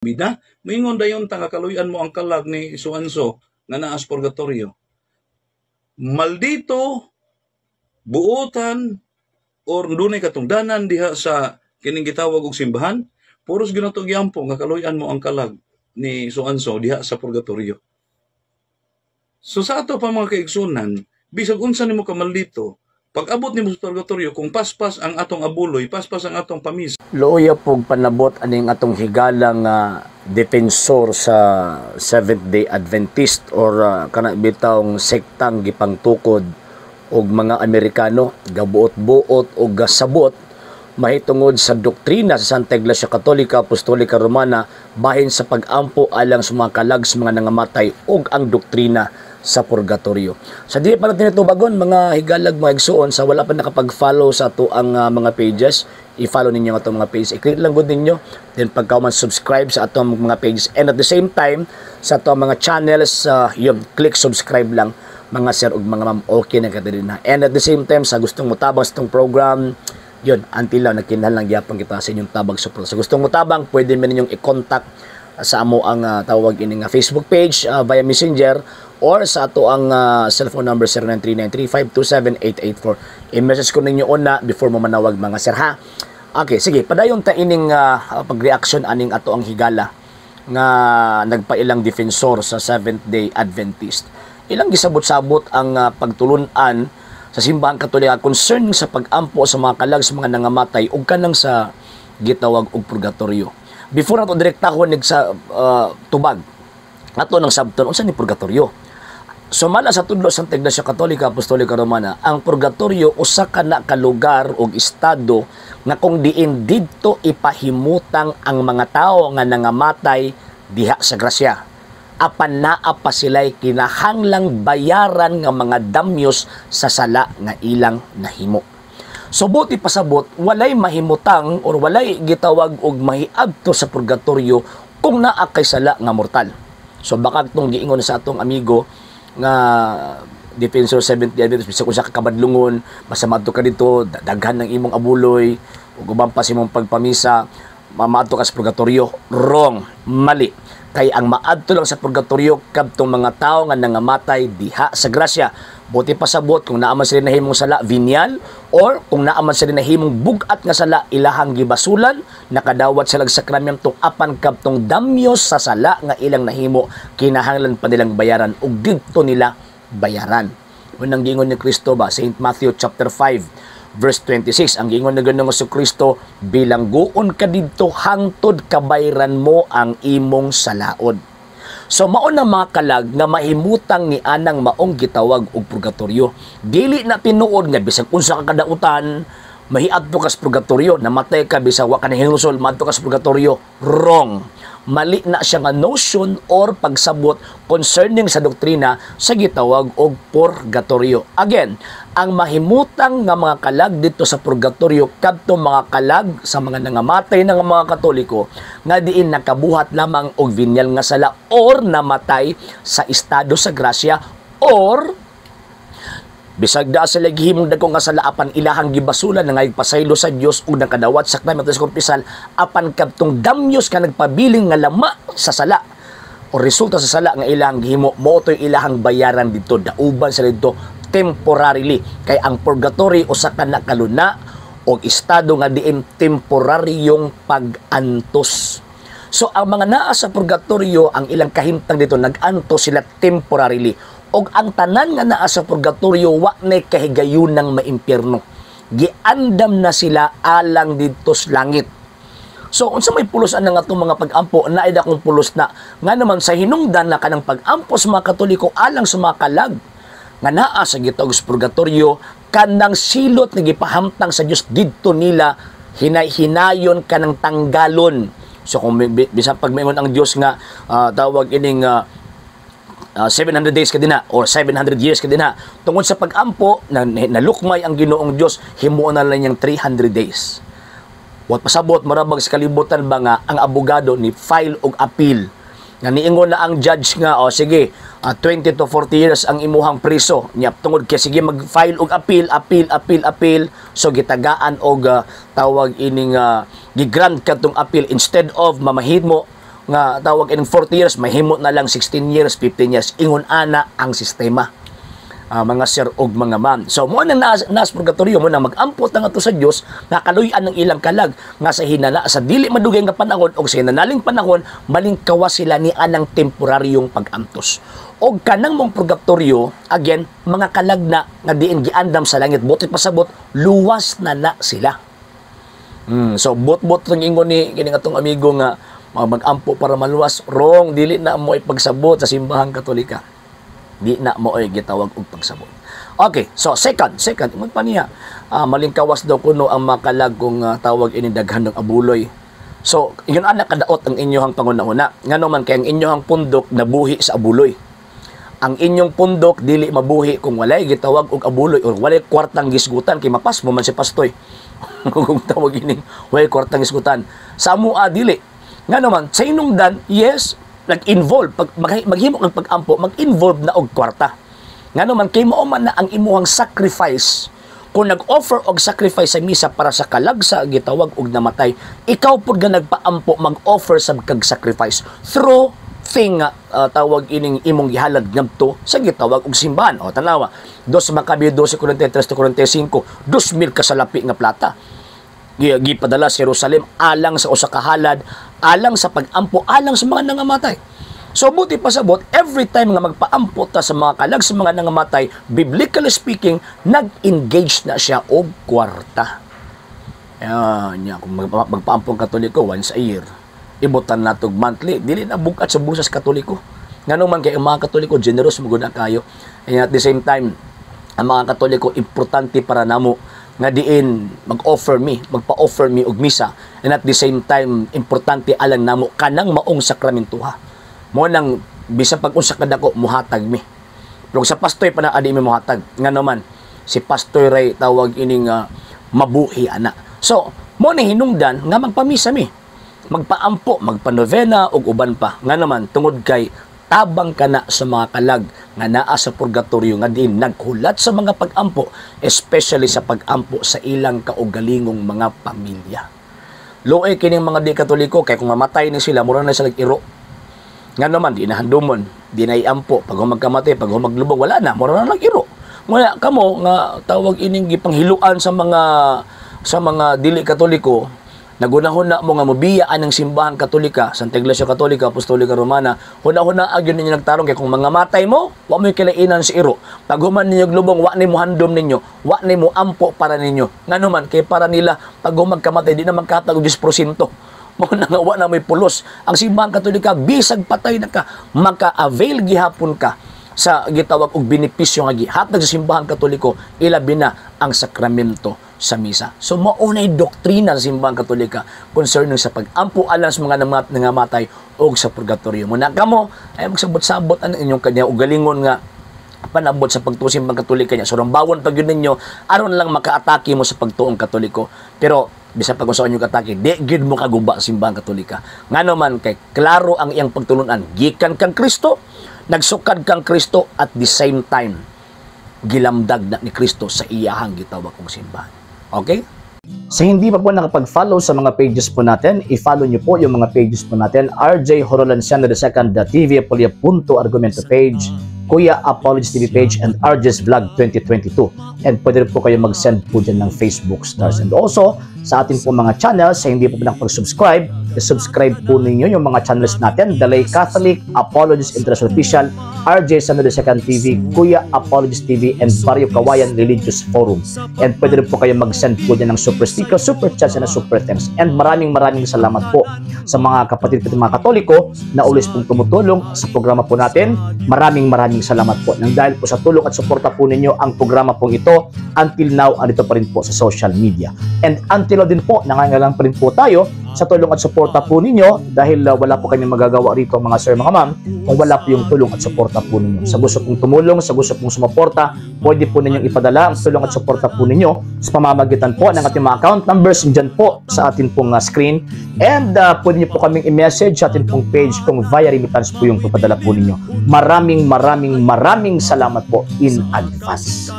bida, moingon dayon ta nga kaluyan mo ang kalag ni Suanso nga naas purgatorio. Maldito, buotan, or dunay katungdanan diha sa kining gitawag og simbahan, puros ginato gyampo nga kaluyan mo ang kalag ni Suanso diha sa purgatorio. So sa ato pa mga kaigsunan, bisag unsa nimo ka maldito, pag abot nimo sa purgatorio, kung paspas ang atong abuloy, paspas ang atong pamis. Looya pog panabot aning atong higalang defensor sa Seventh-day Adventist or kana bitawng sektang gipangtukod og mga Amerikano, gabuot-buot o gasabot mahitungod sa doktrina sa Santa Iglesia Katolika Apostolika Romana bahin sa pag-ampo alang sa mga kalag sa mga nangamatay ug ang doktrina sa purgatorio. Sa di pa natin ito bagon, mga higalag, mga igsuon, sa wala pa nakapag-follow sa ito ang mga pages, i-follow ninyo itong mga pages. I-click lang good ninyo, then pagka man subscribe sa itong mga pages. And at the same time, sa itong mga channels, yun, click subscribe lang, mga sir ug mga ma'am, okay na kita din na. And at the same time, sa gustong mutabang sa itong program, yun, until lang, nagkinahal lang gyapon kita sa inyong tabang support. Sa gustong mutabang, pwede mo ninyong i-contact sa amo ang tawag ini nga Facebook page via Messenger or sa ato ang cellphone number 093935278884. I-message ko ninyo una before mo manawag mga sir ha. Okay, sige, padayon ta ining pag-reaction aning ato ang higala nga nagpailang defensor sa Seventh-day Adventist. Ilang gisabot-sabot ang pagtulunan sa simbahan Katolika concerning sa pag-ampo sa mga kalag sa mga nangamatay ug kanang sa gitawag og purgatorio. Before nato direktahon sa tubag ato ng sabton unsa ni purgatorio. Sumala sa tudlo sa Santa Iglesia Katolika Apostolika Romana, ang purgatorio usa ka na ka lugar o estado nga kung diin didto ipahimutang ang mga tawo nga nangamatay diha sa grasya. Apan naa pa sila'y kinahanglang bayaran nga mga damyos sa sala nga ilang nahimo. So buti pasabot, walay mahimutang or walay gitawag og mahiadto sa purgatorio kung naa kay sala nga mortal. So baka itong giingon sa atong amigo nga defensor 70 Adventist, bisa kung siya kakabadlungon, masamadto ka dito, daghan ng imong abuloy, ug uban pa simong pagpamisa, mamadto ka sa purgatorio. Wrong, mali. Kay ang maadto lang sa purgatorio kadtong mga tao nga nangamatay diha sa grasya. Buti pasabot kung naaman sila nahimong sala venial or kung naaman sila nahimong bugat nga sala ilahang gibasulan, nakadawat sila sa sakramento apan kadtong damyos sa sala nga ilang nahimo kinahanglan pa nilang bayaran ug didto nila bayaran. Unang giingon ni Kristo ba Saint Matthew chapter 5 verse 26, ang giingon na ganung sa Kristo, bilangguon ka didto hangtod kabayran mo ang imong salaod. So mao na mga kalag nga mahimutang ni anang maong gitawag og purgatorio. Dili na tinuod nga bisag unsa ka kadautan mahiadto ka sa purgatorio, namatay ka bisag wa ka nahinusol maadto ka sa purgatorio. Wrong. Mali na siya nga notion or pagsabot concerning sa doktrina sa gitawag og purgatorio. Again, ang mahimutang nga mga kalag dito sa purgatorio kadto mga kalag sa mga nangamatay ng mga Katoliko nga diin nakabuhat lamang og venial nga sala or namatay sa estado sa grasya or bisag da sa gihimong dagko nga sala apan ilahang gibasulan nga pasaylo sa Dios ug nakadawat sa sakramento sa kumpisal apan kadtong damyos ka nagpabiling nga lama sa sala o resulta sa sala nga ilahang gihimo mo toy ilahang bayaran dito dauban sa dito temporarily kay ang purgatory usa ka na kaluna og estado nga diin temporaryong pag-antos. So ang mga naa sa purgatorio ang ilang kahimtang dito nag-antos sila temporarily. Og ang tanan nga naa sa purgatorio wa nay kahigayunang maimpyerno. Giandam na sila alang didto sa langit. So unsa may pulos-an nga atong mga pag-ampo naay dakong pulos na nga naman sa hinungdan na kanang pag-ampo sa mga Katoliko alang sa mga kalag nga naa sa gitawag sa purgatorio kanang silot nga gipahamtang sa Dios didto nila hinay-hinayon kanang tanggalon. So kung bisan pag maingon ang Dios nga tawag ining 700 days ka din na or 700 years ka din na tungod sa pag-ampo na nalukmay ang Ginoong Dios himuon na lang niyang 300 days. Wat pasabot marabag sa kalibutan ba nga ang abogado ni file og appeal nga niingon na ang judge nga sige 20 to 40 years ang imuhang priso nya tungod kay sige mag-file og appeal so gitagaan og tawag ining gi-grant kadtong appeal instead of mamahid mo nga tawag ining 40 years, mahimo na lang 16 years, 15 years. Ingon ana ang sistema. Mga sir og mga ma'am. So mo nang nas purgatorio mo na mag-ampot nga to sa Dios nga kaluy-an ng ilang kalag nga sa hinala sa dili madugay nga panahon og sa hinanaling panahon malingkawas sila ni anang temporaryong pag-antos. Og kanang mong purgatorio again mga kalag na nga diin giandam sa langit buti pasabot luwas na sila. So bot-bot ng ingon ni kini atong amigo nga mag-ampo para maluwas, wrong, dili na mo ipagsabot sa simbahang Katolika. Di na mo ay gitawag og pagsabot. Okay, so second, magpa niya, malingkawas daw kuno ang makalag kung tawag ini daghan ng abuloy. So, yun anak kadaot ang inyong pangunahuna. Ngano man kay ang inyong pundok nabuhi sa abuloy. Ang inyong pundok dili mabuhi kung walay gitawag og abuloy or walay kwartang gisgutan kay mapas mo man si pastoy. Kung tawag ini, walay kwartang gisgutan. Sa mua dili. Ngano man sa inungdan, yes, nag-involve, maghimo ng pag-ampo, mag-involve na og kwarta. Nga naman, kay mo man na ang imuhang sacrifice, kung nag-offer og sacrifice sa misa para sa kalag sa gitawag og namatay, ikaw pud nga nagpaampo, mag-offer sa kag-sacrifice through thing tawag ining imong gihalad ngadto sa gitawag og simbahan. O tanawa, 2 Macabeo 12:43-45, 2,000 kasalapi nga plata. Gipadala sa Jerusalem alang sa usa ka halad, alang sa pag-ampo, alang sa mga nangamatay. So buti pasabot every time nga magpaampo ta sa mga kalag sa mga nangamatay, biblically speaking, nag-engage na siya og kwarta. Nya kung magpaampo ang Katoliko once a year, ibutan nato monthly, dili na bukat sa busas Katoliko. Ngano man kay ang mga Katoliko generous mo gud kayo. And at the same time, ang mga Katoliko importante para namo nga diin magpa-offer me og misa, and at the same time importante alang namo kanang maong sakramentuha. Mo nang bisan pag unsa kadako muhatag mi. Pero sa pastoy pa na adi mi muhatag. Ngano man si pastoy ray tawag ining mabuhi ana. So mo ni hinungdan nga magpamisa mi. Magpaampo, magpanovena og uban pa. Ngano man tungod kay tabang kana sa mga kalag nga naa sa purgatorio nga din naghulat sa mga pag-ampo, especially sa pag-ampo sa ilang kaugalingong mga pamilya. Luoy kining mga di Katoliko kay kung mamatay ni sila mura na sila iro. Nga naman di nahandumon, di na iampo pag magkamatay, pag maglubog wala na, mura na lang iro. Wala kamo nga tawag ining gipanghiluan sa mga dili Katoliko. Nagunahon na mo nga mabiyaan ng simbahan Katolika, Santa Iglesia Katolika, Apostolika Romana, huna-huna agyon ninyo nagtarong kay kung mga matay mo, wa mo kilainan si iro. Pag human ninyo glubong, wa ni mo handom ninyo, wa ni mo ampo para ninyo. Ngano man kay para nila pag magkamatay di na magkatag 10%. Mo na nga wa na may pulos. Ang simbahan Katolika bisag patay na ka, maka-avail gihapon ka sa gitawag og benepisyo nga gihatag sa simbahan Katoliko, ilabi na ang sakramento sa misa. So maunay doktrina sa simbahang Katolika concerning sa pag-ampo alang sa mga nangamatay o sa purgatorio. Muna kamo ay magsabot-sabot ang inyong kanya ugalingon nga panabot sa pagtusimbang Katolika niya. So rambawon pag yun ninyo aron lang makaatake mo sa pagtuong Katoliko. Pero bisan pag usaon yung atake, di gid mo kaguba sa simbahang Katolika. Ngano man kay klaro ang iyang pagtulunan, gikan kang Kristo, nagsukad kang Kristo at the same time gilamdag na ni Kristo sa iyahang gitawag kong simbahan. Okay? Sa hindi pa po nakapag-follow sa mga pages po natin, i-follow nyo po yung mga pages po natin, RJ Horolanciano II TV Apolia Punto Argumento page, Kuya Apologist TV page, and RJ's Vlog 2022. And pwede rin po kayo mag-send po dyan ng Facebook stars. And also, sa ating po mga channels, sa hindi po nakapag-subscribe, i-subscribe po ninyo yung mga channels natin, The Lay Catholic, Apologist International Official, RJ Sano II TV, Kuya Apologist TV, and Barrio Kawayan Religious Forum. And pwede rin po kayo mag-send po dyan ng super sticker, super chats, and super thanks. And maraming salamat po sa mga kapatid at mga Katoliko na ulis pong tumutulong sa programa po natin. Maraming salamat po. Nang dahil po sa tulong at suporta po ninyo, ang programa po ito, until now, andito pa rin po sa social media. And until now din po, nangangailangan pa rin po tayo sa tulong at suporta po ninyo dahil wala po kami magagawa rito mga sir, mga ma'am, kung wala po yung tulong at suporta po ninyo. Sa gusto pong tumulong, sa gusto pong sumuporta, pwede po ninyong ipadala ang tulong at suporta po ninyo sa pamamagitan po ng ating mga account numbers dyan po sa ating pong screen. And pwede niyo po kaming i-message sa ating pong page kung via remittance po yung papadala po ninyo. Maraming salamat po in advance.